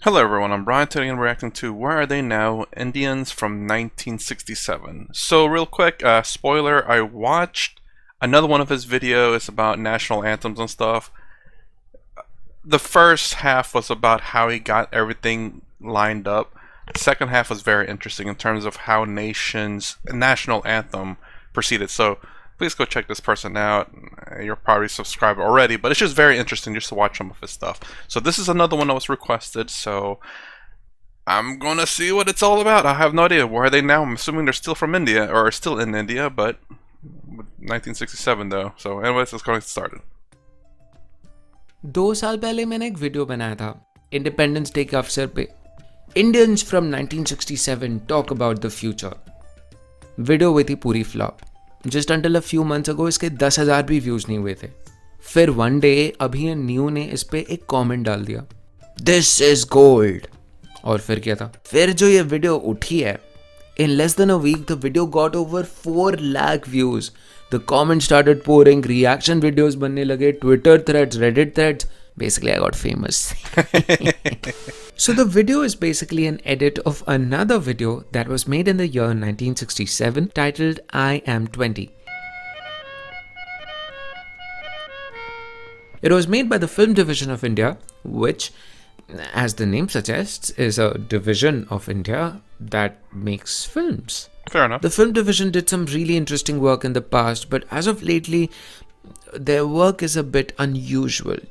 Hello everyone, I'm Brian today and reacting to Where Are They Now? Indians from 1967. So real quick, spoiler, I watched another one of his videos about national anthems and stuff. The first half was about how he got everything lined up. The second half was very interesting in terms of how national anthem proceeded. So please go check this person out. You're probably subscribed already, but it's just very interesting just to watch some of his stuff. So this is another one that was requested, so I'm gonna see what it's all about. I have no idea. Where are they now? I'm assuming they're still from India, or still in India, but 1967 though. So anyways, let's get started. 2 साल पहले मैंने एक video बनाया था independence day के अवसर पे Indians from 1967 talk about the future. Video हुई थी पूरी flop. Just until a few months ago इसके 10,000 भी व्यूज नहीं हुए थे। फिर वन डे अभी न्यू ने इस पे एक कमेंट डाल दिया, दिस इज गोल्ड। और फिर क्या था, फिर जो ये वीडियो उठी है, in less than a week the video got over 4 lakh views. The comment started pouring, reaction videos बनने लगे, Twitter threads, Reddit threads. Basically, I got famous. So the video is basically an edit of another video that was made in the year 1967 titled I Am 20. It was made by the Film Division of India, which, as the name suggests, is a division of India that makes films. Fair enough. The Film Division did some really interesting work in the past, but as of lately, their work is a bit unusual.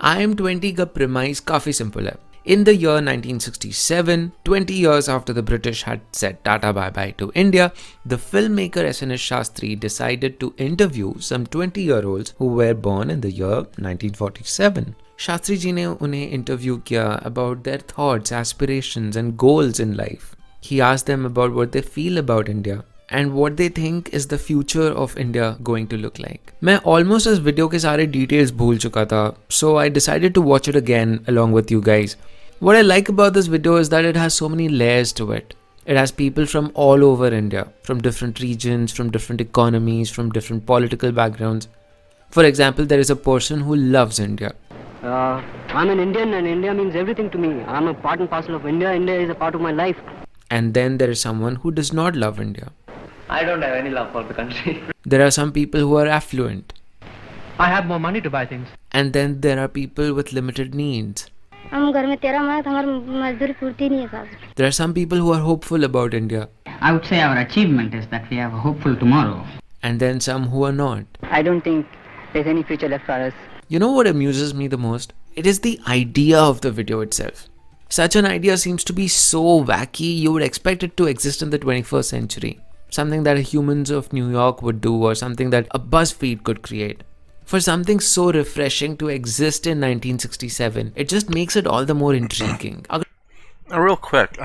I Am 20 का premise काफी simple है. In the year 1967, 20 years after the British had said tata bye-bye to India, the filmmaker S.N.S. Shastri decided to interview some 20-year-olds who were born in the year 1947. Shastri ji ने उन्हें interview किया about their thoughts, aspirations and goals in life. He asked them about what they feel about India and what they think is the future of India going to look like. मैं almost इस video के सारे details भूल चुका था, so I decided to watch it again along with you guys. What I like about this video is that it has so many layers to it. It has people from all over India, from different regions, from different economies, from different political backgrounds. For example, there is a person who loves India. I'm an Indian and India means everything to me. I'm a part and parcel of India. India is a part of my life. And then there is someone who does not love India. I don't have any love for the country. There are some people who are affluent. I have more money to buy things. And then there are people with limited needs. हम घर में 13 महीने हमारी मजदूरी पूर्ति नहीं है साहब. There are some people who are hopeful about India. I would say our achievement is that we have a hopeful tomorrow. And then some who are not. I don't think there's any future left for us. You know what amuses me the most? It is the idea of the video itself. Such an idea seems to be so wacky, you would expect it to exist in the 21st century. Something that humans of New York would do, or something that a BuzzFeed could create. For something so refreshing to exist in 1967, it just makes it all the more intriguing. Real quick,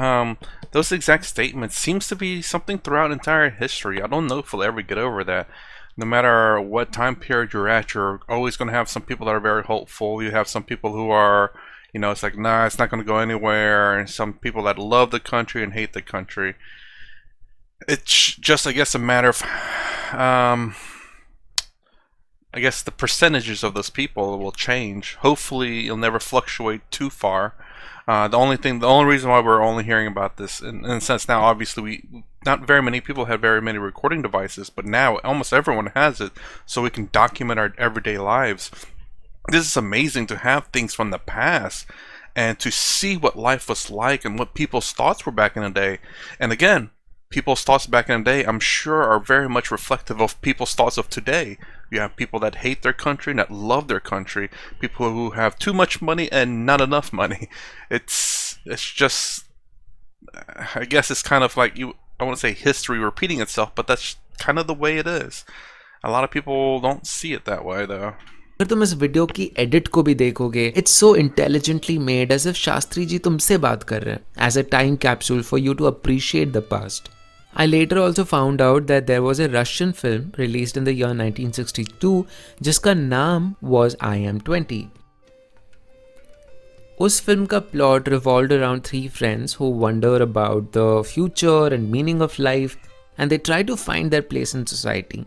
those exact statements seems to be something throughout entire history. I don't know if we'll ever get over that. No matter what time period you're at, you're always going to have some people that are very hopeful. You have some people who are, you know, it's like, nah, it's not going to go anywhere. And some people that love the country and hate the country. It's just, I guess, a matter of, I guess the percentages of those people will change. Hopefully, it'll never fluctuate too far. The only reason why we're only hearing about this, in a sense now, obviously, not very many people have very many recording devices, but now almost everyone has it, so we can document our everyday lives. This is amazing to have things from the past and to see what life was like and what people's thoughts were back in the day. And again, people's thoughts back in the day, I'm sure, are very much reflective of people's thoughts of today. You have people that hate their country and that love their country. People who have too much money and not enough money. It's just, I guess it's kind of like, I want to say history repeating itself, but that's kind of the way it is. A lot of people don't see it that way though. अगर तुम इस video की edit को भी देखोगे, it's so intelligently made as if Shastri ji तुमसे बात कर रहे हैं, as a time capsule for you to appreciate the past. I later also found out that there was a Russian film released in the year 1962 जिसका नाम was I Am 20. उस film का plot revolved around three friends who wonder about the future and meaning of life and they try to find their place in society.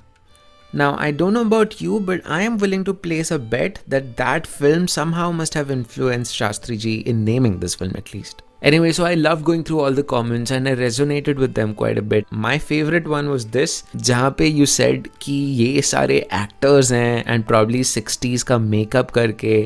Now, I don't know about you, but I am willing to place a bet that that film somehow must have influenced Shastri ji in naming this film at least. Anyway, so I loved going through all the comments and I resonated with them quite a bit. My favorite one was this, जहाँ पे you said कि ये सारे actors हैं and probably 60s का makeup करके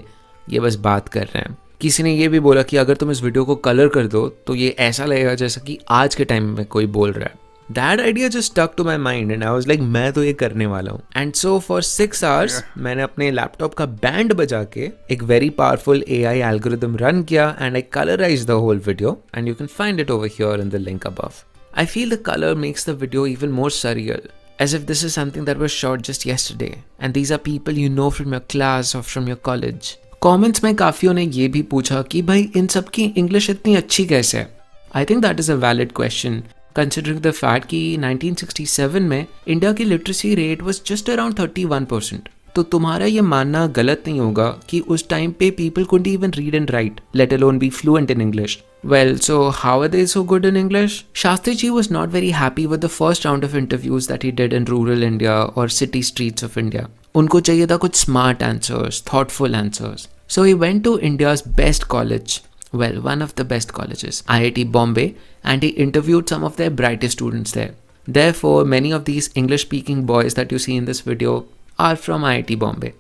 ये बस बात कर रहे हैं. किसी ने ये भी बोला कि अगर तुम इस वीडियो को कलर कर दो तो ये ऐसा लगेगा जैसा कि आज के टाइम में कोई बोल रहा है. That idea just stuck to my mind and I was like मैं तो ये करने वाला हूँ. And so for 6 hours मैंने अपने लैपटॉप का बैंड बजा के एक very powerful AI algorithm run किया and I colorized the whole video and you can find it over here in the link above. I feel the color makes the video even more surreal, as if this is something that was shot just yesterday and these are people you know from your class or from your college. Comments में काफियों ने ये भी पूछा कि भाई इन सब की English इतनी अच्छी कैसे है. I think that is a valid question considering the fact कि 1967 में इंडिया की literacy rate was just around 31%. तो तुम्हारा ये मानना गलत नहीं होगा कि उस टाइम पे people couldn't even read and write, let alone be fluent in English. Well, so how are they so good in English? Shastri ji was not very happy with the first round of interviews that he did in rural India or city streets of India. उनको चाहिए था कुछ smart answers, thoughtful answers. So he went to India's best college. Well, one of the best colleges, IIT Bombay, and he interviewed some of their brightest students there. Therefore, many of these English-speaking boys that you see in this video are from IIT Bombay.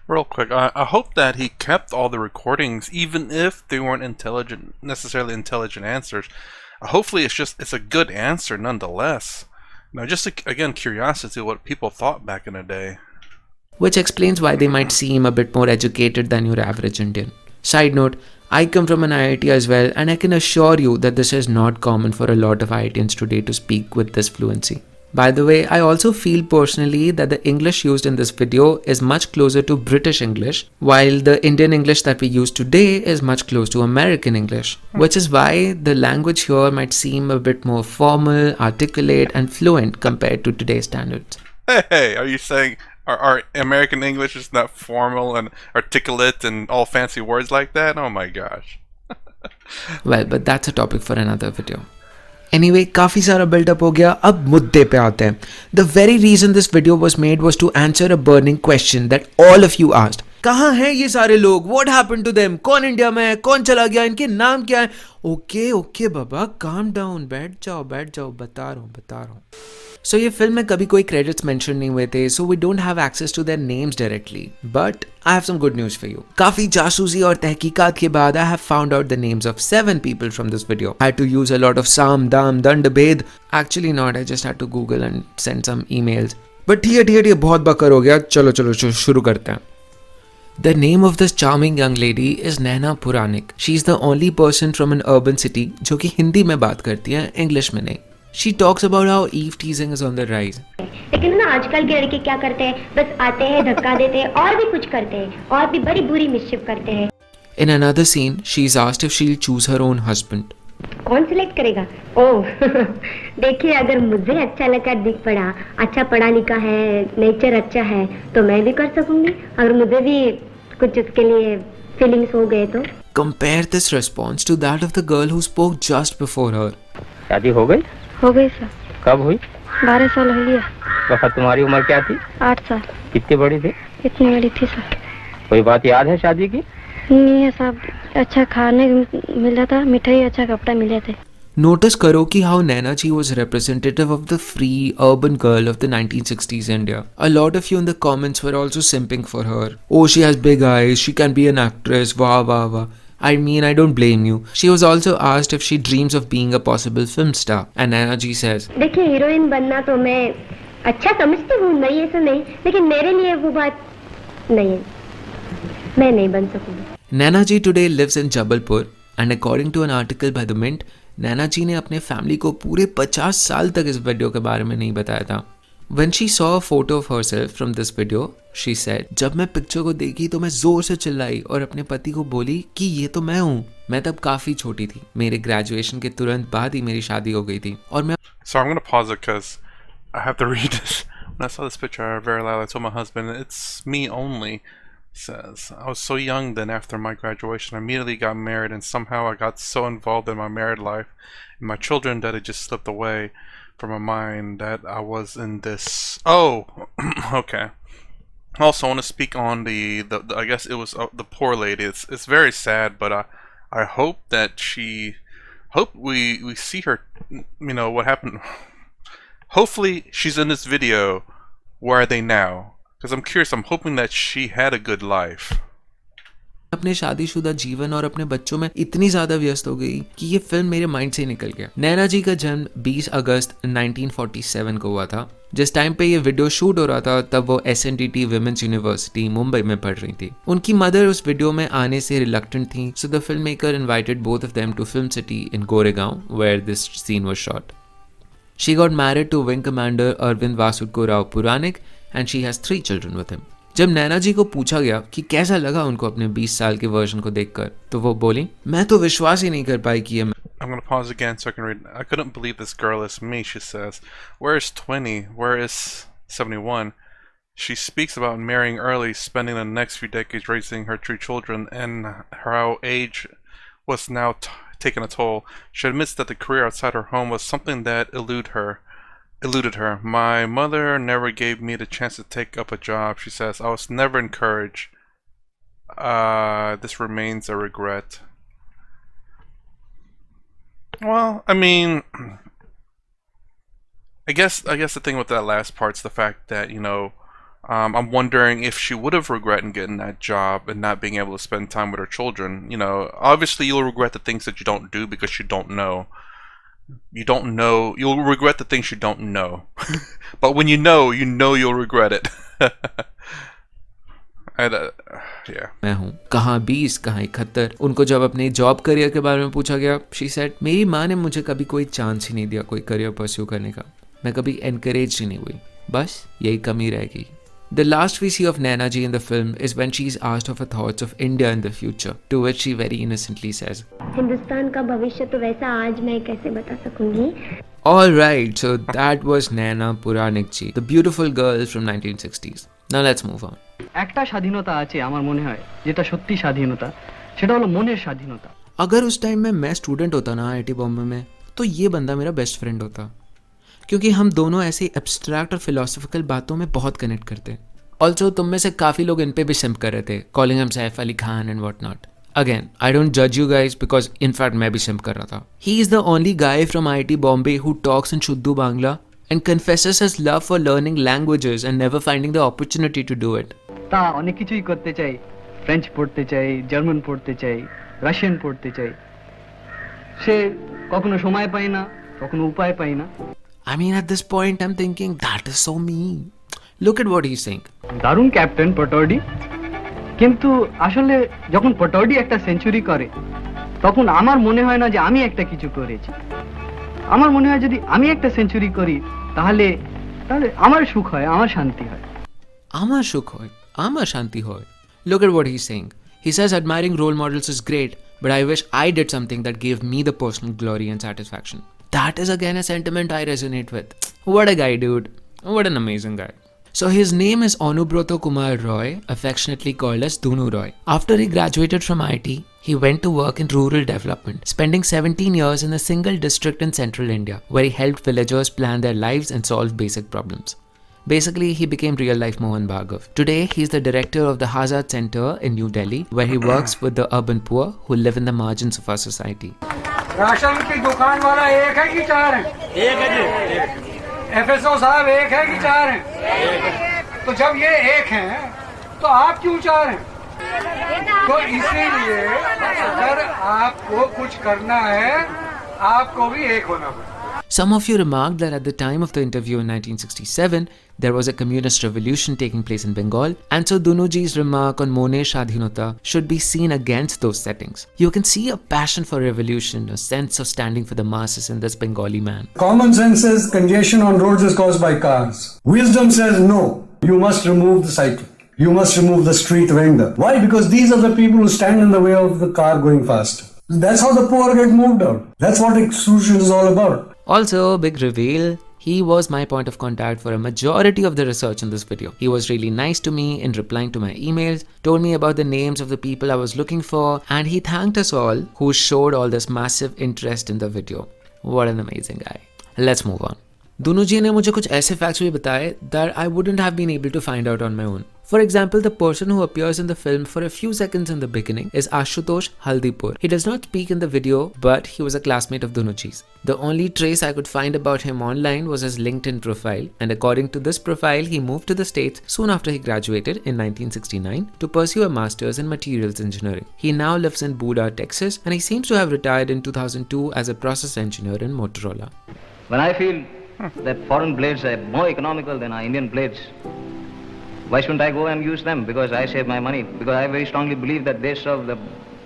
Real quick, I hope that he kept all the recordings, even if they weren't necessarily intelligent answers. Hopefully, it's a good answer nonetheless. Now, just again, curiosity what people thought back in the day. Which explains why they might seem a bit more educated than your average Indian. Side note, I come from an IIT as well and I can assure you that this is not common for a lot of IITians today to speak with this fluency. By the way, I also feel personally that the English used in this video is much closer to British English, while the Indian English that we use today is much close to American English, which is why the language here might seem a bit more formal, articulate and fluent compared to today's standards. Hey, are you saying our American English is not formal and articulate and all fancy words like that? Oh my gosh. Well, but that's a topic for another video. Anyway, काफी सारा build-up हो गया, अब मुद्दे पे आते हैं. The very reason this video was made was to answer a burning question that all of you asked. कहाँ हैं ये सारे लोग? What happened to them? कौन इंडिया में है? कौन चला गया? इनके नाम क्या है? ओके बाबा, calm down, बैठ जाओ, बता रहा हूँ. So ये फिल्म में कभी कोई credits mention नहीं हुए थे, so we don't have access to their names directly. But I have some good news for you. काफी जासूसी और तहकीकात के बाद I have found out the names of 7 people from this video. I had to use a lot of Sam, Dam, Dand, Bhed. Actually not, I just had to Google and send some emails. But ठीक है, बहुत बकर हो गया. चलो शुरू करते हैं. The name of this charming young lady is Naina Puranik. She is the only person from an urban city जो कि हिंदी में बात करती है, English में नहीं. She talks about how eve teasing is on the rise. लेकिन ना आजकल के लड़के क्या करते हैं, बस आते हैं, धक्का देते हैं और भी कुछ करते हैं और भी बड़ी बुरी मिस्चिफ करते हैं. In another scene, she is asked if she'll choose her own husband. कौन सिलेक्ट करेगा? ओह देखिए, अगर मुझे अच्छा लगा, दिख पड़ा, अच्छा पढ़ा लिखा है, नेचर अच्छा है, तो मैं भी कर सकूंगी. अगर मुझे भी कुछ उसके लिए फीलिंग्स हो गए तो. Compare this response to that of the girl who spoke just before her. शादी हो गई? हो गई सर. कब हुई? 12 साल हो गया. वक्त तुम्हारी उम्र क्या थी? 8 साल. कितनी बड़ी थी? इतनी बड़ी थी सर. कोई बात याद है शादी की? नहीं है साहब, अच्छा खाने मिला था, मिठाई, अच्छा कपड़ा मिले थे. Notice करो कि how Naina ji was representative of the free urban girl of the 1960s India. A lot of you in the comments were also simping for her. Oh, she has big eyes, she can be an actress, wah. I mean, I don't blame you. She was also asked if she dreams of being a possible film star. And Naina ji says, देखिए, heroine बनना तो मैं अच्छा समझती हूँ, नहीं ऐसा नहीं, लेकिन मेरे लिए वो बात नहीं है, मैं नहीं बन सकूँगी. Naina ji today lives in Jabalpur and according to an article by The Mint, नैना जी ने अपने फैमिली को पूरे 50 साल तक इस वीडियो के बारे में नहीं बताया था. When she saw a photo of herself from this video, she said, जब मैं पिक्चर को देखी तो मैं जोर से चिल्लाई और अपने पति को बोली कि ये तो मैं हूँ. मैं तब काफी छोटी थी, मेरे ग्रेजुएशन के तुरंत बाद ही मेरी शादी हो गई थी और मैं. So I'm gonna pause it because I have to read this. When I saw this picture, I very loud. I told my husband, "It's me only." Says, I was so young then after my graduation. I immediately got married, and somehow I got so involved in my married life and my children that it just slipped away from my mind that I was in this. Oh, okay. Also, I want to speak on the I guess it was the poor lady. It's very sad, but I hope that we see her. You know what happened. Hopefully, she's in this video. Where are they now? Because I'm curious. I'm hoping that she had a good life. अपने शादीशुदा जीवन और अपने बच्चों में इतनी ज्यादा व्यस्त हो गई कि ये फिल्म मेरे माइंड से निकल गया। नैना जी का जन्म 20 अगस्त 1947 को हुआ था। जिस टाइम पे ये वीडियो शूट हो रहा था तब वो SNDT विमेंस यूनिवर्सिटी मुंबई में पढ़ रही थी। उनकी मदर उस वीडियो में आने से रिलक्टेंट थी, so the film maker invited both of them to Film City in Goregaon where this scene was shot. She got married to Wing Commander Arvind Vasudko Rao Puranik and she has 3 children with him. जब नैना जी को पूछा गया कि कैसा लगा उनको अपने 20 साल के वर्जन को देखकर, तो वो बोली, मैं तो विश्वास ही नहीं कर पाई कि ये I'm going to pause again so I can read. I couldn't believe this girl is me, she says. Where is 20? Where is 71? She speaks about marrying early, spending the next few decades raising her 3 children, and how age was now taking a toll. She admits that the career outside her home was something that eluded her. My mother never gave me the chance to take up a job, she says. I was never encouraged. This remains a regret. Well, I mean, I guess the thing with that last part's the fact that, you know, I'm wondering if she would have regretted getting that job and not being able to spend time with her children. You know, obviously you'll regret the things that you don't do because you don't know. You'll regret the things you don't know. But when you know you'll regret it. Yeah. मैं हूँ कहाँ 20 कहाँ 71। उनको जब अपने job career के बारे में पूछा गया, शी सेड, मेरी माँ ने मुझे कभी कोई चांस ही नहीं दिया कोई करियर परस्यू करने का। मैं कभी एनकरेज ही नहीं हुई, बस यही कमी रह गई। The last we see of Naina ji in the film is when she is asked of her thoughts of India in the future, to which she very innocently says, Hindustan का भविष्य तो वैसा आज मैं कैसे बता सकूंगी। Alright, so that was Naina Puranik ji, the beautiful girl from 1960s. Now let's move on. একটা স্বাধীনতা আছে আমার মনে হয় যেটা সত্যি স্বাধীনতা, সেটা হলো মনের স্বাধীনতা। अगर उस टाइम में मैं स्टूडेंट होता ना IIT बॉम्बे में, तो ये बंदा मेरा बेस्ट फ्रेंड होता, क्योंकि हम दोनों ऐसे एब्स्ट्रैक्ट और फिलोसफिकल बातों में बहुत कनेक्ट करते हैं। ऑल्सो तुम में से काफ़ी लोग इन पे भी सिम्प कर रहे थे, calling him Saif Ali Khan and what not. Again, I don't जज यू गाइज बिकॉज इनफैक्ट मैं भी सिम्प कर रहा था। He is the only guy from IIT Bombay who talks in शुद्धू Bangla and confesses his love for learning languages and never finding the opportunity to do it. তা অনেক কিছুই করতে চাই, ফ্রেঞ্চ পড়তে চাই, জার্মান পড়তে চাই, রাশিয়ান পড়তে চাই, সে কখনো সময় পায় না, কখনো উপায় পায় না। I mean, at this point I'm thinking that is so me. Look at what he's saying. দারুণ ক্যাপ্টেন পটৌডি, কিন্তু আসলে যখন পটৌডি একটা সেঞ্চুরি করে তখন আমার মনে হয় না যে আমি একটা কিছু করেছি। আমার মনে হয় যদি আমি একটা সেঞ্চুরি করি তাহলে আমার সুখ হয়, আমার শান্তি হয়। আমার সুখ হয়, আমার শান্তি হয়। Look at what he's saying. He says admiring role models is great, but I wish I did something that gave me the personal glory and satisfaction. That is again a sentiment I resonate with. What a guy, dude. What an amazing guy. So his name is Anubroto Kumar Roy, affectionately called as Dunu Roy. After he graduated from IIT, he went to work in rural development, spending 17 years in a single district in central India, where he helped villagers plan their lives and solve basic problems. Basically, he became real-life Mohan Bhargav. Today, he is the director of the Hazard Center in New Delhi, where he works with the urban poor who live in the margins of our society. Ration की दुकान वाला एक है कि 4 है? एक है जी। FSO साहब एक है कि 4 हैं? तो जब ये एक हैं, तो आप क्यों 4 हैं? तो इसीलिए अगर आपको कुछ करना है, आपको भी एक होना पड़ेगा। Some of you remarked that at the time of the interview in 1967, there was a communist revolution taking place in Bengal, and so Dunuji's remark on Mone Shadhinota should be seen against those settings. You can see a passion for revolution, a sense of standing for the masses in this Bengali man. Common sense says congestion on roads is caused by cars. Wisdom says no, you must remove the cycle. You must remove the street vendor. Why? Because these are the people who stand in the way of the car going fast. That's how the poor get moved out. That's what exclusion is all about. Also, big reveal, He was my point of contact for a majority of the research in this video. He was really nice to me in replying to my emails, told me about the names of the people I was looking for, and he thanked us all who showed all this massive interest in the video. What an amazing guy. Let's move on. दोनों जी ने मुझे कुछ ऐसे facts भी बताए that I wouldn't have been able to find out on my own. For example, the person who appears in the film for a few seconds in the beginning is Ashutosh Haldipur. He does not speak in the video, but he was a classmate of Dunuji's. The only trace I could find about him online was his LinkedIn profile, and according to this profile, he moved to the States soon after he graduated in 1969 to pursue a master's in materials engineering. He now lives in Buda, Texas, and he seems to have retired in 2002 as a process engineer in Motorola. When I feel that foreign blades are more economical than our Indian blades, why shouldn't I go and use them? Because I save my money. Because I very strongly believe that they serve the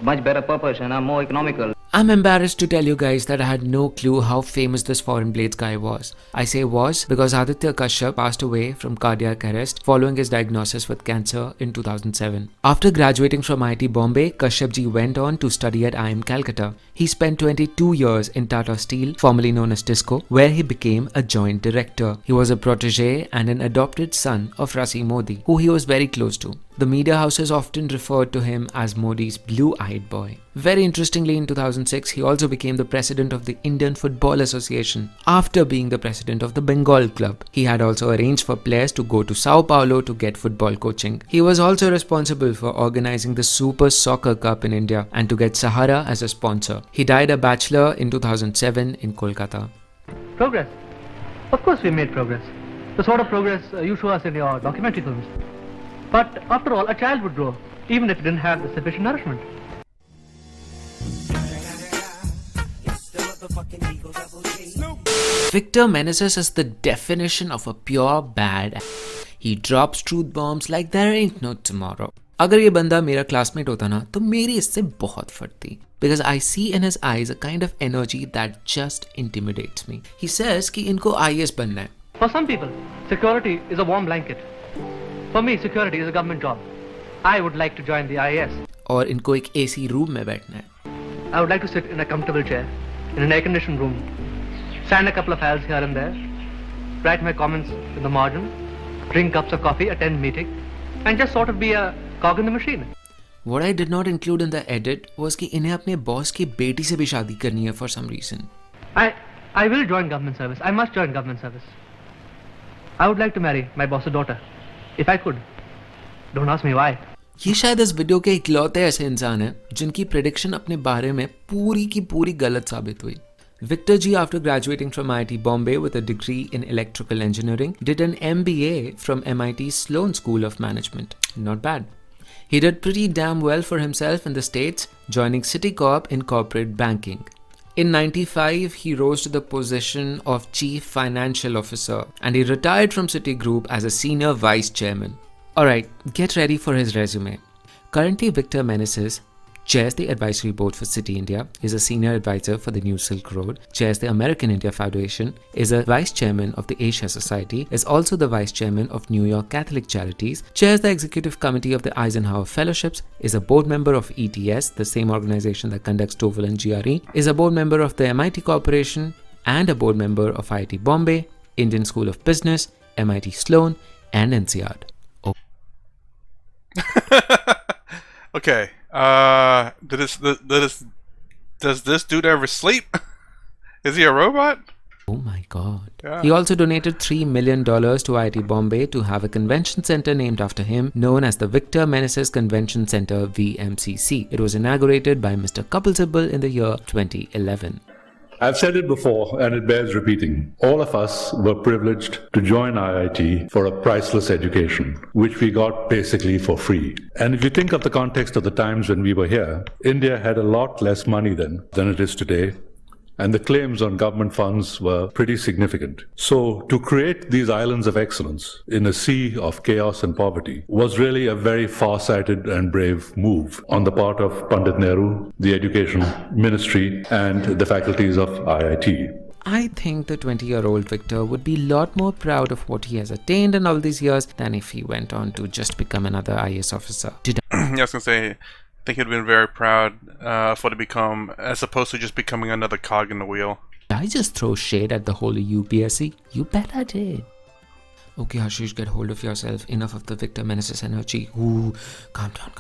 much better purpose and are more economical. I'm embarrassed to tell you guys that I had no clue how famous this foreign blades guy was. I say was because Aditya Kashyap passed away from cardiac arrest following his diagnosis with cancer in 2007. After graduating from IIT Bombay, Kashyap ji went on to study at IIM Calcutta. He spent 22 years in Tata Steel, formerly known as Tisco, where he became a joint director. He was a protege and an adopted son of Rasi Modi, who he was very close to. The media houses often referred to him as Modi's blue-eyed boy. Very interestingly, in 2006, he also became the president of the Indian Football Association after being the president of the Bengal club. He had also arranged for players to go to Sao Paulo to get football coaching. He was also responsible for organizing the Super Soccer Cup in India and to get Sahara as a sponsor. He died a bachelor in 2007 in Kolkata. Progress. Of course we made progress. The sort of progress you show us in your documentary films. But after all, a child would grow, even if it didn't have the sufficient nourishment. Victor Meneses is the definition of a pure bad. He drops truth bombs like there ain't no tomorrow. अगर ये बंदा मेरा classmate होता ना तो मेरी इससे बहुत फटती. Because I see in his eyes a kind of energy that just intimidates me. He says कि इनको IAS बनना है. For some people, security is a warm blanket. For me, security is a government job. I would like to join the IAS. और इनको एक AC room में बैठना है. I would like to sit in a comfortable chair, in an air-conditioned room, sign a couple of files here and there, write my comments in the margin, drink cups of coffee, attend meeting, and just sort of be a cog in the machine. What I did not include in the edit was कि इन्हें अपने boss की बेटी से भी शादी करनी है for some reason. I will join government service. I must join government service. I would like to marry my boss's daughter. If I could. Don't ask me why. ये शायद इस वीडियो के इकलौते ऐसे इंसान हैं जिनकी प्रेडिक्शन अपने बारे में पूरी की पूरी गलत साबित हुई. Victor G, after graduating from IIT Bombay with a degree in electrical engineering, did an MBA from MIT Sloan School of Management. Not bad. He did pretty damn well for himself in the States, joining Citicorp in corporate banking. In 95, he rose to the position of Chief Financial Officer and he retired from Citigroup as a Senior Vice Chairman. Alright, get ready for his resume. Currently, Victor Meneses chairs the advisory board for Citi India, is a senior advisor for the New Silk Road, chairs the American India Foundation, is a vice chairman of the Asia Society, is also the vice chairman of New York Catholic Charities, chairs the executive committee of the Eisenhower Fellowships, is a board member of ETS, the same organization that conducts TOEFL and GRE, is a board member of the MIT Corporation, and a board member of IIT Bombay, Indian School of Business, MIT Sloan, and INSEAD. Oh. Okay. Does this dude ever sleep? Is he a robot? Oh my god. Yeah. He also donated $3 million to IIT Bombay to have a convention center named after him, known as the Victor Meneses Convention Center VMCC. It was inaugurated by Mr. Kapil Sibal in the year 2011. I've said it before, and it bears repeating. All of us were privileged to join IIT for a priceless education, which we got basically for free. And if you think of the context of the times when we were here, India had a lot less money then than it is today, and the claims on government funds were pretty significant. So to create these islands of excellence in a sea of chaos and poverty was really a very far-sighted and brave move on the part of Pandit Nehru, the Education Ministry, and the faculties of IIT. I think the 20-year-old Victor would be a lot more proud of what he has attained in all these years than if he went on to just become another IAS officer. I was going to say, I think he'd been very proud for to become, as opposed to just becoming another cog in the wheel. I just throw shade at the whole UPSC? You bet I did. Okay, Ashish, get hold of yourself. Enough of the victim menaces energy. Ooh, calm down.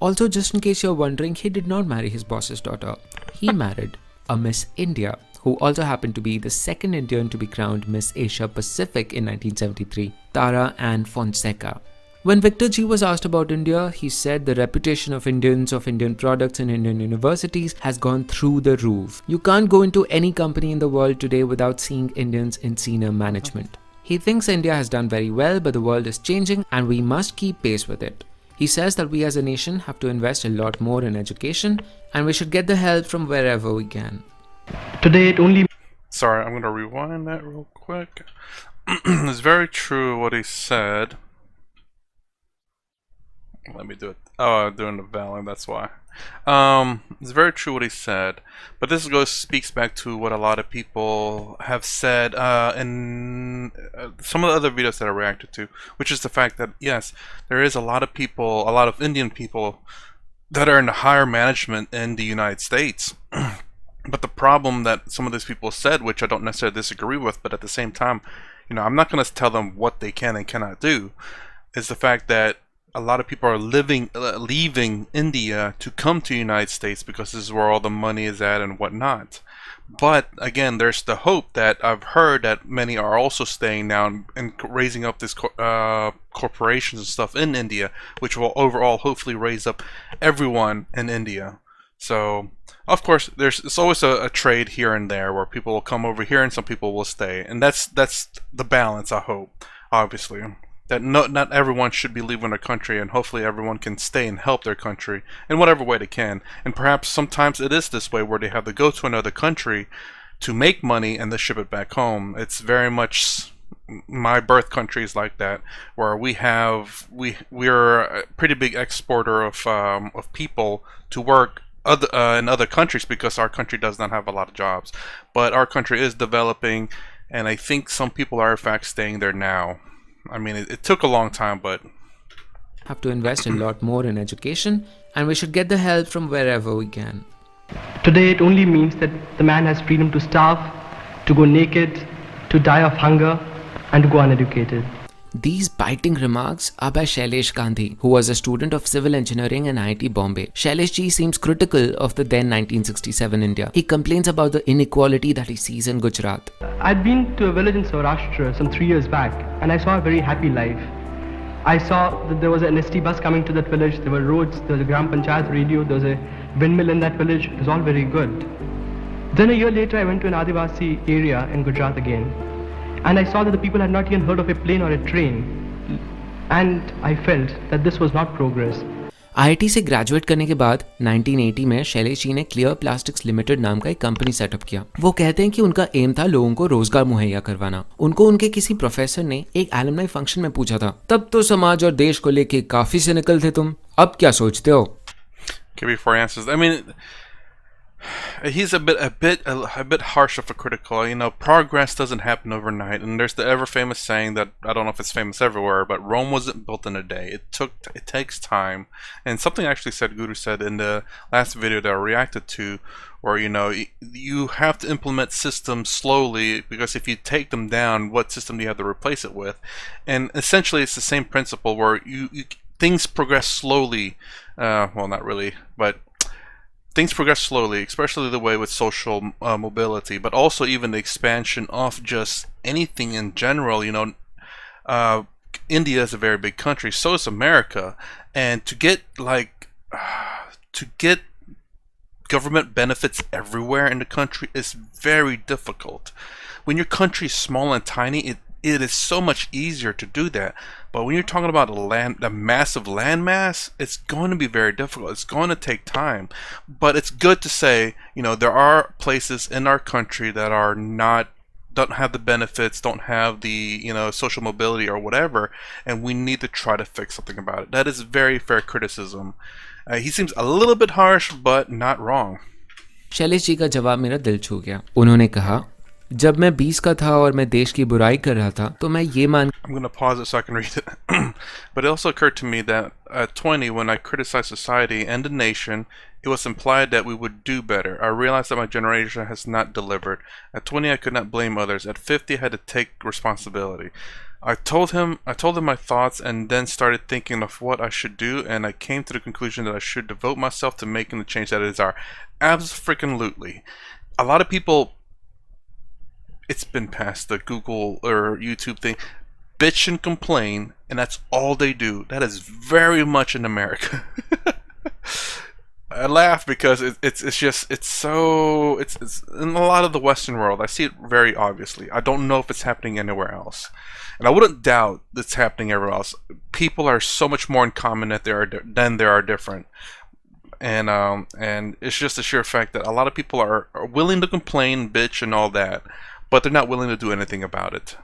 Also, just in case you're wondering, he did not marry his boss's daughter. He married a Miss India, who also happened to be the second Indian to be crowned Miss Asia Pacific in 1973, Tara Ann Fonseca. When Victor G was asked about India, he said the reputation of Indians, of Indian products in Indian universities has gone through the roof. You can't go into any company in the world today without seeing Indians in senior management. He thinks India has done very well, but the world is changing and we must keep pace with it. He says that we as a nation have to invest a lot more in education and we should get the help from wherever we can. Today it only... Sorry, I'm going to rewind that real quick. It's very true what he said. Let me do it. Oh, I'm doing the vowel, that's why. It's very true what he said, but this speaks back to what a lot of people have said in some of the other videos that I reacted to, which is the fact that yes, there is a lot of people, a lot of Indian people that are in the higher management in the United States. But the problem that some of these people said, which I don't necessarily disagree with, but at the same time, you know, I'm not going to tell them what they can and cannot do, is the fact that a lot of people are leaving India to come to the United States because this is where all the money is at and whatnot. But again, there's the hope that I've heard that many are also staying now and raising up these corporations and stuff in India, which will overall hopefully raise up everyone in India. So, of course, it's always a trade here and there where people will come over here and some people will stay, and that's the balance. I hope, obviously, that not everyone should be leaving their country, and hopefully everyone can stay and help their country in whatever way they can. And perhaps sometimes it is this way where they have to go to another country to make money and then ship it back home. It's very much my birth country is like that, where we're a pretty big exporter of people to work in other countries because our country does not have a lot of jobs. But our country is developing, and I think some people are in fact staying there now. I mean, it took a long time, but have to invest a lot more in education, and we should get the help from wherever we can. Today it only means that the man has freedom to starve, to go naked, to die of hunger, and to go uneducated. These biting remarks are by Shailesh Gandhi, who was a student of civil engineering in IIT Bombay. Shailesh ji seems critical of the then 1967 India. He complains about the inequality that he sees in Gujarat. I'd been to a village in Saurashtra some 3 years back, and I saw a very happy life. I saw that there was an ST bus coming to that village, there were roads, there was a Gram Panchayat radio, there was a windmill in that village. It was all very good. Then a year later I went to an Adivasi area in Gujarat again, and I saw that the people had not even heard of a plane or a train, and I felt that this was not progress. IIT से graduate करने के बाद 1980 में शैलेश जी ने clear plastics limited नाम का एक company setup किया। वो कहते हैं कि उनका एम था लोगों को रोजगार मुहैया करवाना। उनको उनके किसी प्रोफेसर ने एक एलुमनाई फंक्शन में पूछा था, तब तो समाज और देश को लेके काफी सिनिकल थे तुम, अब क्या सोचते हो? Give me 4 answers. I mean, he's a bit harsh of a critical. You know, progress doesn't happen overnight, and there's the ever famous saying that I don't know if it's famous everywhere, but Rome wasn't built in a day. It takes time, and something actually Guru said in the last video that I reacted to, where you know you have to implement systems slowly, because if you take them down, what system do you have to replace it with? And essentially, it's the same principle where things progress slowly. Well, not really, but things progress slowly, especially the way with social mobility, but also even the expansion of just anything in general. You know, India is a very big country, so is America, and to get government benefits everywhere in the country is very difficult. When your country is small and tiny, it is so much easier to do that. But when you're talking about a massive landmass, it's going to be very difficult. It's going to take time. But it's good to say, you know, there are places in our country that don't have the benefits, don't have the, you know, social mobility or whatever, and we need to try to fix something about it. That is very fair criticism. He seems a little bit harsh, but not wrong. Shailesh ji का जवाब मेरा दिल छू गया। उन्होंने कहा, जब मैं 20 का था और मैं देश की बुराई कर रहा था तो मैं ये मान I'm going to pause it so I can read it. But it also occurred to me that at 20, when I criticized society and the nation, It was implied that we would do better. I realized that my generation has not delivered. At 20, I could not blame others. At 50, I had to take responsibility. I told him my thoughts and then started thinking of what I should do, and I came to the conclusion that I should devote myself to making the change that I desire. Abso-freaking-lutely. A lot of people, it's been past the Google or YouTube thing, bitch and complain, and that's all they do. That is very much in America. I laugh because it's in a lot of the Western world. I see it very obviously. I don't know if it's happening anywhere else, and I wouldn't doubt it's happening everywhere else. People are so much more in common than there are different, and it's just a sheer fact that a lot of people are willing to complain, bitch, and all that, but they're not willing to do anything about it,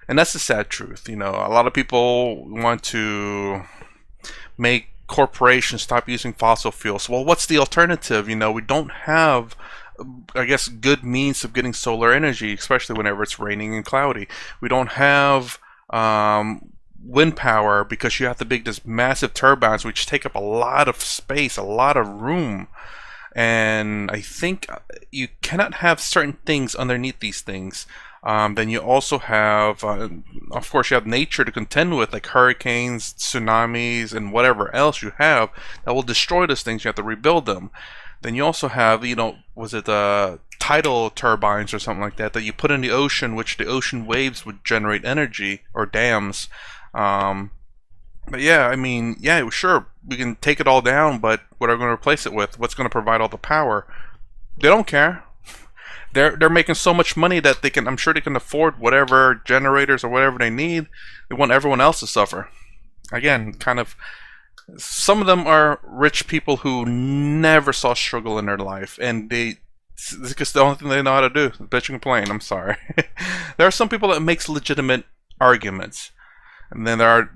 and that's the sad truth. You know, a lot of people want to make corporations stop using fossil fuels. Well, what's the alternative? You know, we don't have, I guess, good means of getting solar energy, especially whenever it's raining and cloudy. We don't have wind power because you have to build this massive turbines which take up a lot of space, a lot of room. And I think you cannot have certain things underneath these things. Then you also have, of course, you have nature to contend with, like hurricanes, tsunamis, and whatever else you have that will destroy those things. You have to rebuild them. Then you also have, you know, was it tidal turbines or something like that you put in the ocean, which the ocean waves would generate energy, or dams. But yeah, I mean, yeah, sure, we can take it all down, but what are we going to replace it with? What's going to provide all the power? They don't care. They're making so much money that they can, I'm sure they can afford whatever generators or whatever they need. They want everyone else to suffer. Again, kind of, some of them are rich people who never saw struggle in their life, and because the only thing they know how to do is bitch and complain. I'm sorry. There are some people that makes legitimate arguments, and then there are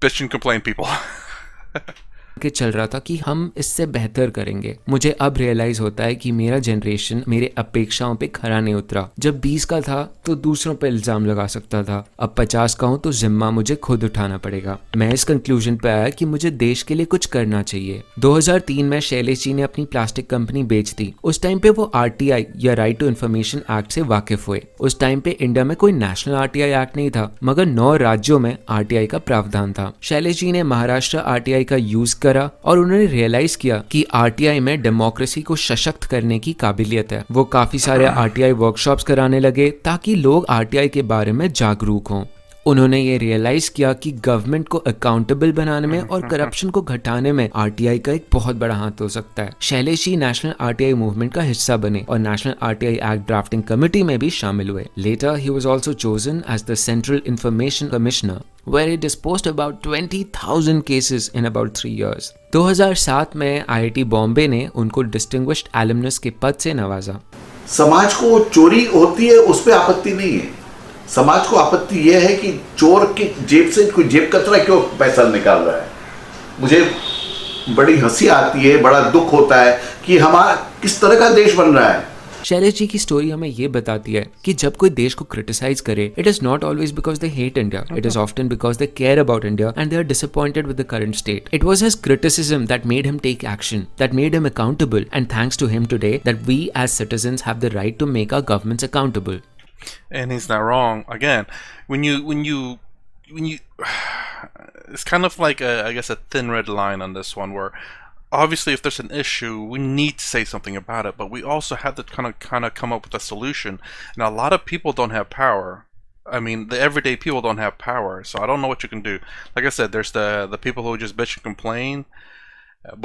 bitch and complain people. के चल रहा था कि हम इससे बेहतर करेंगे। मुझे अब रियलाइज होता है कि मेरा जनरेशन मेरे अपेक्षाओं पे खरा नहीं उतरा। जब 20 का था तो दूसरों पे इल्जाम लगा सकता था, अब 50 का हूं तो जिम्मा मुझे खुद उठाना पड़ेगा। मैं इस कंक्लूजन पे आया कि मुझे देश के लिए कुछ करना चाहिए। 2003 में शैलेश जी ने अपनी प्लास्टिक कंपनी बेच दी। उस टाइम पे वो RTI या राइट टू इन्फॉर्मेशन एक्ट से वाकिफ हुए। उस टाइम पे इंडिया में कोई नेशनल RTI एक्ट नहीं था, मगर 9 राज्यों में RTI का प्रावधान था। शैलेश जी ने महाराष्ट्र RTI का यूज करा और उन्होंने रियलाइज किया कि RTI में डेमोक्रेसी को सशक्त करने की काबिलियत है। वो काफी सारे RTI वर्कशॉप्स कराने लगे ताकि लोग RTI के बारे में जागरूक हों। उन्होंने ये रियलाइज किया कि गवर्नमेंट को अकाउंटेबल बनाने में और करप्शन को घटाने में RTI का एक बहुत बड़ा हाथ हो सकता है। Shailesh ji national RTI movement का हिस्सा बने और national RTI act drafting committee में भी शामिल हुए। Later he was also chosen as the central information commissioner, where he disposed about 20,000 cases in about 3 years. 2007 में IIT बॉम्बे ने उनको डिस्टिंग्विश्ड एलुमनस के पद से नवाजा। समाज को चोरी होती है उस पर आपत्ति नहीं है, समाज को आपत्ति यह है कि चोर की जेब से कोई जेब कतरा क्यों पैसा निकाल रहा है। मुझे बड़ी हंसी आती है, बड़ा दुख होता है कि हमारा किस तरह का देश बन रहा है। शैलेश जी की स्टोरी हमें ये बताती है कि जब कोई देश को क्रिटिसाइज करे, it is not always because they hate India, it is often because they care about India and they are disappointed with the current state. It was his criticism that made him take action, that made him accountable, and thanks to him today that we as citizens have the right to make our governments accountable. And he's not wrong. Again, when you it's kind of like I guess a thin red line on this one, where obviously if there's an issue we need to say something about it, but we also have to kind of come up with a solution. And a lot of people don't have power. I mean, the everyday people don't have power, so I don't know what you can do. Like I said, there's the people who just bitch and complain,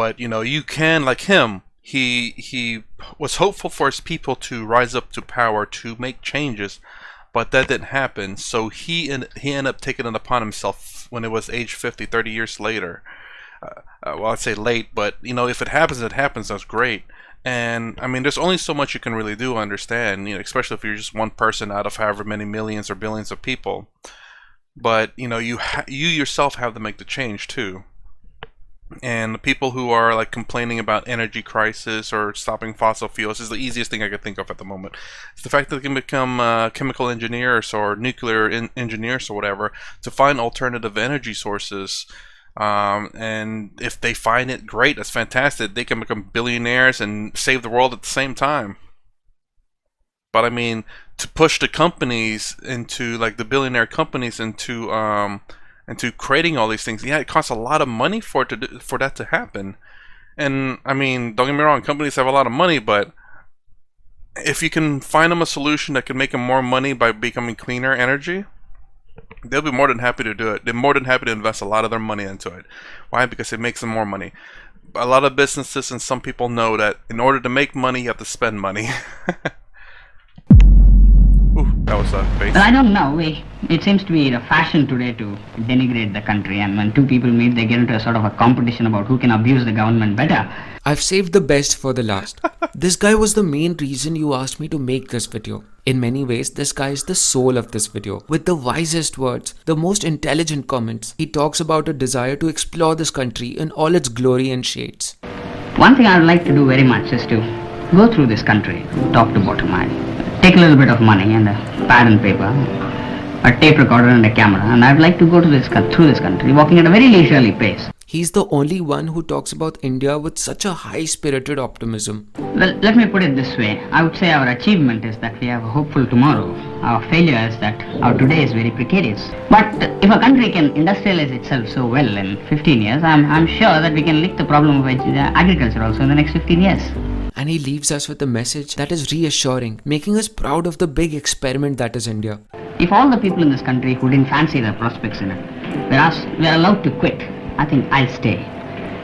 but you know, you can, like him, he was hopeful for his people to rise up to power to make changes, but that didn't happen. So he ended up taking it upon himself when it was age 50, 30 years later. Well, I'd say late, but you know, if it happens, it happens. That's great. And I mean, there's only so much you can really do, understand, you know, especially if you're just one person out of however many millions or billions of people. But you know, you yourself have to make the change too. And the people who are like complaining about energy crisis or stopping fossil fuels is the easiest thing I could think of at the moment. It's the fact that they can become chemical engineers or nuclear engineers or whatever to find alternative energy sources. And if they find it great, that's fantastic. They can become billionaires and save the world at the same time. But I mean, to push the companies into, like the billionaire companies into creating all these things, yeah, it costs a lot of money for that to happen. And I mean, don't get me wrong, companies have a lot of money, but if you can find them a solution that can make them more money by becoming cleaner energy, they'll be more than happy to do it. They're more than happy to invest a lot of their money into it. Why? Because it makes them more money. A lot of businesses and some people know that in order to make money, you have to spend money. Ooh, that was a face. Well, I don't know. It seems to be the fashion today to denigrate the country, and when two people meet, they get into a sort of a competition about who can abuse the government better. I've saved the best for the last. This guy was the main reason you asked me to make this video. In many ways, this guy is the soul of this video. With the wisest words, the most intelligent comments, he talks about a desire to explore this country in all its glory and shades. One thing I would like to do very much is to go through this country, top to bottom. Take a little bit of money and a pad and paper, a tape recorder and a camera, and I'd like to go through this country, walking at a very leisurely pace. He's the only one who talks about India with such a high-spirited optimism. Well, let me put it this way. I would say our achievement is that we have a hopeful tomorrow. Our failure is that our today is very precarious. But if a country can industrialize itself so well in 15 years, I'm sure that we can lick the problem of agriculture also in the next 15 years. And he leaves us with a message that is reassuring, making us proud of the big experiment that is India. If all the people in this country who didn't fancy the prospects in it were allowed to quit, I think I'll stay.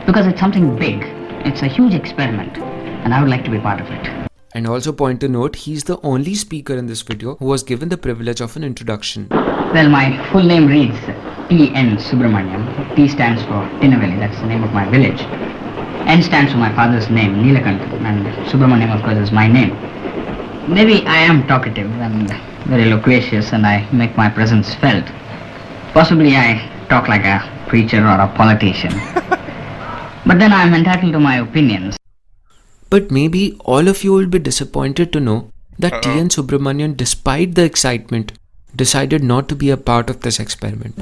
Because it's something big. It's a huge experiment. And I would like to be part of it. And also point to note, he's the only speaker in this video who was given the privilege of an introduction. Well, my full name reads T.N. Subramaniam. T stands for Tinnavelli, that's the name of my village. N stands for my father's name, Neelakant, and Subramaniam, of course, is my name. Maybe I am talkative and very loquacious, and I make my presence felt. Possibly I talk like a preacher or a politician. But then I am entitled to my opinions. But maybe all of you will be disappointed to know that T.N. Subramanian, despite the excitement, decided not to be a part of this experiment.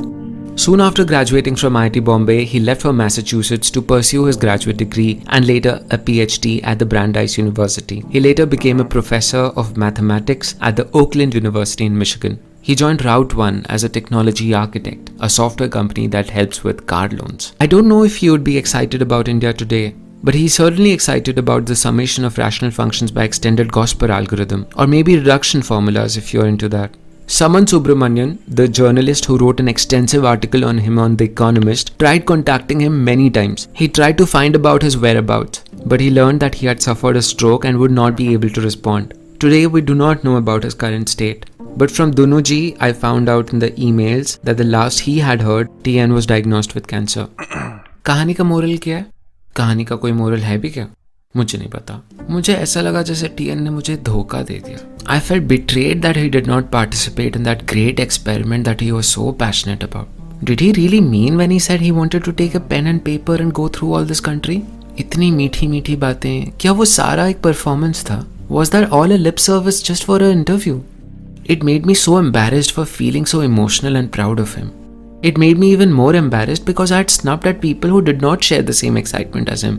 Soon after graduating from IIT Bombay, he left for Massachusetts to pursue his graduate degree and later a PhD at the Brandeis University. He later became a professor of mathematics at the Oakland University in Michigan. He joined Route 1 as a technology architect, a software company that helps with car loans. I don't know if he would be excited about India today, but he's certainly excited about the summation of rational functions by extended Gosper algorithm, or maybe reduction formulas if you're into that. Saman Subramanian, the journalist who wrote an extensive article on him on The Economist, tried contacting him many times. He tried to find about his whereabouts, but he learned that he had suffered a stroke and would not be able to respond. Today we do not know about his current state. But from Dunuji, I found out in the emails that the last he had heard, TN was diagnosed with cancer. कहानी का moral क्या है? कहानी का कोई moral है भी क्या? मुझे नहीं पता. मुझे ऐसा लगा जैसे TN ने मुझे धोखा दे दिया. I felt betrayed that he did not participate in that great experiment that he was so passionate about. Did he really mean when he said he wanted to take a pen and paper and go through all this country? इतनी मीठी मीठी बातें, क्या वो सारा एक performance था? Was that all a lip service just for an interview? It made me so embarrassed for feeling so emotional and proud of him. It made me even more embarrassed because I had snubbed at people who did not share the same excitement as him.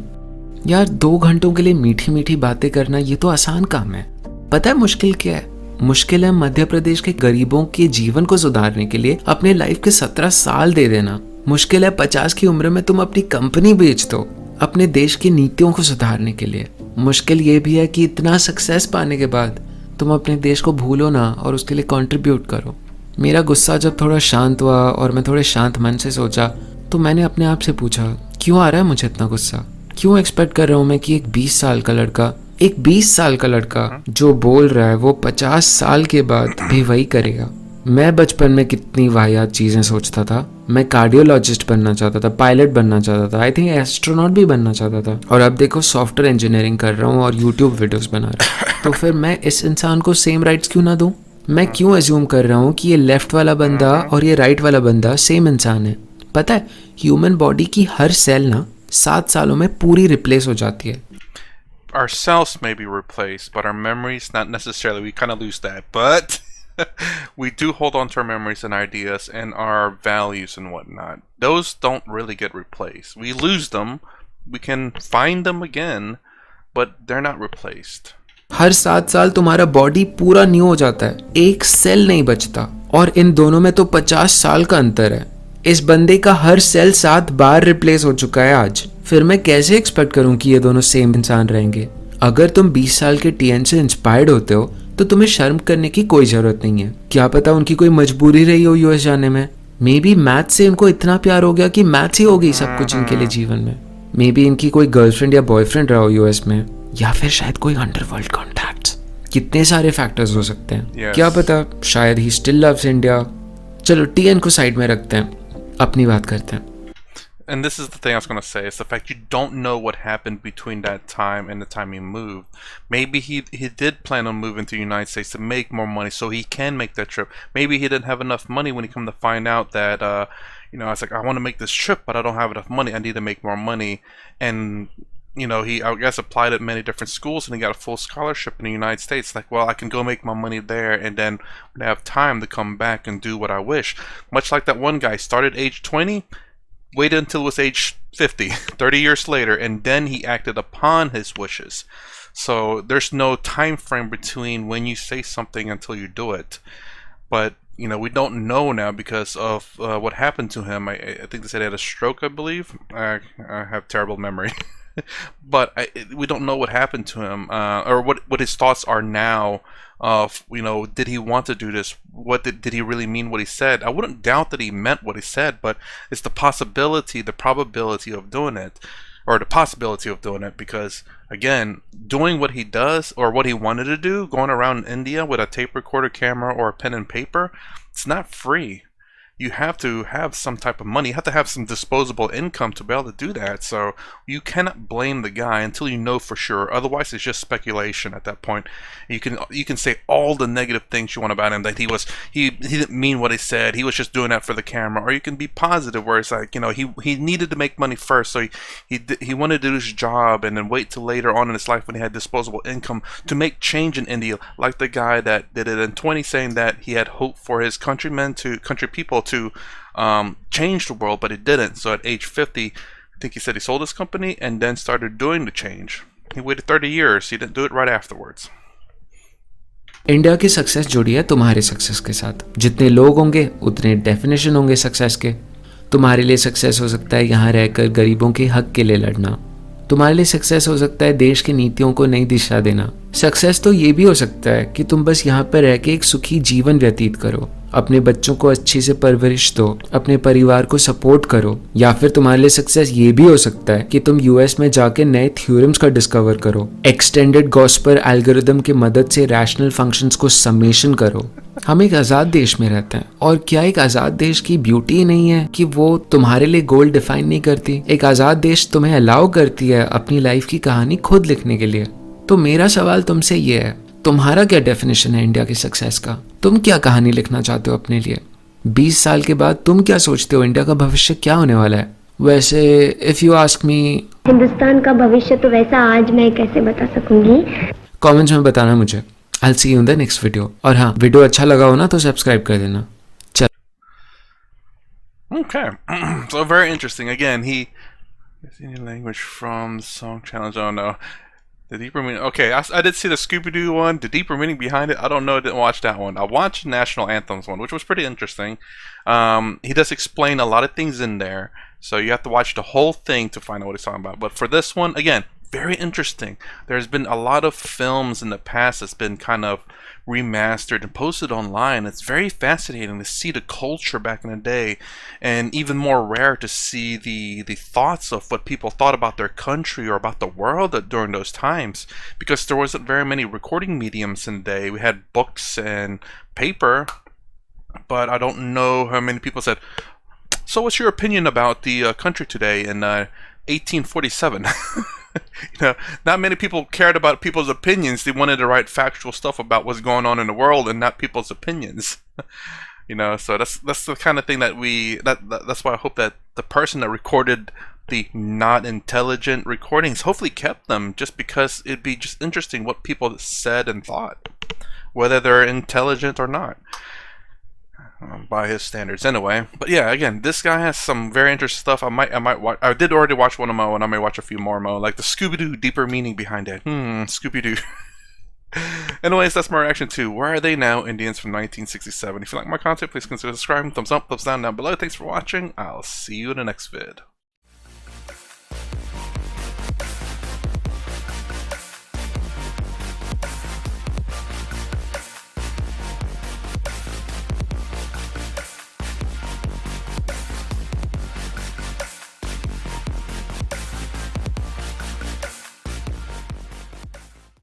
यार 2 घंटों के लिए मीठी मीठी बातें करना ये तो आसान काम है. पता है मुश्किल क्या है? मुश्किल है मध्य प्रदेश के गरीबों के जीवन को सुधारने के लिए अपने लाइफ के 17 साल दे देना. मुश्किल है 50 की उम्र में तुम अपनी कंपनी बेच दो अपने देश की नीतियों को सुधारने के लिए. मुश्किल ये भी है कि इतना सक्सेस पाने के बाद तुम अपने देश को भूलो ना और उसके लिए कंट्रीब्यूट करो. मेरा गुस्सा जब थोड़ा शांत हुआ और मैं थोड़े शांत मन से सोचा तो मैंने अपने आप से पूछा क्यों आ रहा है मुझे इतना गुस्सा? क्यों एक्सपेक्ट कर रहा हूँ मैं कि एक 20 साल का लड़का जो बोल रहा है वो 50 साल के बाद भी वही करेगा. मैं बचपन में कितनी वाहियात चीज़ें सोचता था. मैं कार्डियोलॉजिस्ट बनना चाहता था, पायलट बनना चाहता था, आई थिंक एस्ट्रोनॉट भी बनना चाहता था. और अब देखो सॉफ्टवेयर इंजीनियरिंग कर रहा हूँ और यूट्यूब वीडियोस बना रहा हूँ. तो फिर मैं इस इंसान को सेम राइट्स क्यों ना दूँ? मैं क्यों एज्यूम कर रहा हूँ कि ये लेफ्ट वाला बंदा और ये राइट वाला बंदा सेम इंसान है? पता है ह्यूमन बॉडी की हर सेल ना 7 सालों में पूरी रिप्लेस हो जाती है. Our cells may be replaced, but our memories not necessarily. We kind of lose that, but we do hold on to our memories and ideas and our values and whatnot. Those don't really get replaced. We lose them. We can find them again, but they're not replaced. हर 7 साल तुम्हारा body पूरा new हो जाता है, एक cell नहीं बचता, और इन दोनों में तो 50 साल का अंतर है। इस बंदे का हर सेल 7 बार रिप्लेस हो चुका है आज। फिर मैं कैसे एक्सपेक्ट करूं कि ये दोनों सेम इंसान रहेंगे? अगर तुम 20 साल के टीएन से इंस्पायर्ड होते हो तो तुम्हें शर्म करने की कोई जरूरत नहीं है। क्या पता उनकी कोई मजबूरी रही हो यूएस जाने में। मे बी मैथ से इनको इतना प्यार हो गया कि मैथ ही हो गई सब कुछ इनके लिए जीवन में। मे बी इनकी कोई गर्लफ्रेंड या बॉयफ्रेंड रहा हो यूएस में, या फिर शायद कोई अंडरवर्ल्ड कॉन्टैक्ट्स। कितने सारे फैक्टर्स हो सकते हैं। Yes. क्या पता शायद ही स्टिल लव्स इंडिया। चलो टीएन को साइड में रखते हैं, अपनी बात करते हैं। And this is the thing I was going to say, is the fact you don't know what happened between that time and the time he moved. Maybe he did plan on moving to the United States to make more money so he can make that trip. Maybe he didn't have enough money when he come to find out that, I was like, I want to make this trip, but I don't have enough money. I need to make more money. And, he, I guess, applied at many different schools and he got a full scholarship in the United States. Like, well, I can go make my money there and then when I have time to come back and do what I wish. Much like that one guy, started age 20, waited until it was age 50, 30 years later, and then he acted upon his wishes. So there's no time frame between when you say something until you do it. But, we don't know now because of what happened to him. I think they said he had a stroke, I believe. I have terrible memory. But we don't know what happened to him or what his thoughts are now of, did he want to do this? What did he really mean what he said? I wouldn't doubt that he meant what he said, but it's the probability of doing it, or the possibility of doing it, because again, doing what he does or what he wanted to do, going around India with a tape recorder camera or a pen and paper, it's not free. You have to have some type of money. You have to have some disposable income to be able to do that. So you cannot blame the guy until you know for sure. Otherwise, it's just speculation at that point. You can say all the negative things you want about him, that he didn't mean what he said. He was just doing that for the camera. Or you can be positive, where it's like, he needed to make money first, so he wanted to do his job and then wait till later on in his life when he had disposable income to make change in India. Like the guy that did it in 20, saying that he had hope for his country people to change the world, but it didn't. So at age 50, I think he said he sold his company and then started doing the change. He waited 30 years. He didn't do it right afterwards. India की success जुड़ी है तुम्हारे success के साथ। जितने लोग होंगे उतने डेफिनेशन होंगे सक्सेस के। तुम्हारे लिए सक्सेस हो सकता है यहाँ रहकर गरीबों के हक के लिए लड़ना। तुम्हारे लिए सक्सेस हो सकता है देश की नीतियों को नई दिशा देना। सक्सेस तो ये भी हो सकता है कि तुम बस यहाँ पर रह के एक सुखी जीवन व्यतीत करो, अपने बच्चों को अच्छी से परवरिश दो, अपने परिवार को सपोर्ट करो। या फिर तुम्हारे लिए सक्सेस ये भी हो सकता है कि तुम यूएस में जाके नए थ्योरम्स का डिस्कवर करो, एक्सटेंडेड गॉस्पर एल्गोरिदम की मदद से रैशनल फंक्शंस को समेशन करो। हम एक आज़ाद देश में रहते हैं, और क्या एक आज़ाद देश की ब्यूटी नहीं है कि वो तुम्हारे लिए गोल डिफाइन नहीं करती? एक आज़ाद देश तुम्हें अलाउ करती है अपनी लाइफ की कहानी खुद लिखने के लिए। तो मेरा सवाल तुमसे ये है, तुम्हारा क्या डेफिनेशन है इंडिया की सक्सेस का? तुम क्या कहानी लिखना चाहते हो अपने लिए? 20 साल के बाद तुम क्या सोचते हो इंडिया का भविष्य क्या होने वाला है? वैसे if you ask me, Hindustan का भविष्य तो वैसा आज मैं कैसे बता सकूंगी? कमेंट्स में बताना मुझे। I'll see you in the next video. और हाँ, वीडियो अच्छा लगा हो ना तो सब्सक्राइब कर देना। चल। Okay, so very interesting. Again, any language from the song challenge. Oh no, the deeper meaning. Okay, I did see the Scooby-Doo one. The deeper meaning behind it, I don't know. I didn't watch that one. I watched National Anthems one, which was pretty interesting. He does explain a lot of things in there, so you have to watch the whole thing to find out what he's talking about. But for this one, again, very interesting. There's been a lot of films in the past that's been kind of remastered and posted online. It's very fascinating to see the culture back in the day, and even more rare to see the thoughts of what people thought about their country or about the world during those times, because there wasn't very many recording mediums in the day. We had books and paper, but I don't know how many people said, so what's your opinion about the country today in 1847? Not many people cared about people's opinions. They wanted to write factual stuff about what's going on in the world and not people's opinions. So that's the kind of thing that that's why I hope that the person that recorded the not intelligent recordings hopefully kept them, just because it'd be just interesting what people said and thought, whether they're intelligent or not. by his standards anyway. But yeah, again, this guy has some very interesting stuff. I might watch. I did already watch one of Mo, and I may watch a few more Mo, like the Scooby-Doo deeper meaning behind it. Scooby-Doo. Anyways, that's my reaction to Where Are They Now? Indians from 1967. If you like my content, please consider subscribing. Thumbs up, thumbs down below. Thanks for watching. I'll see you in the next vid.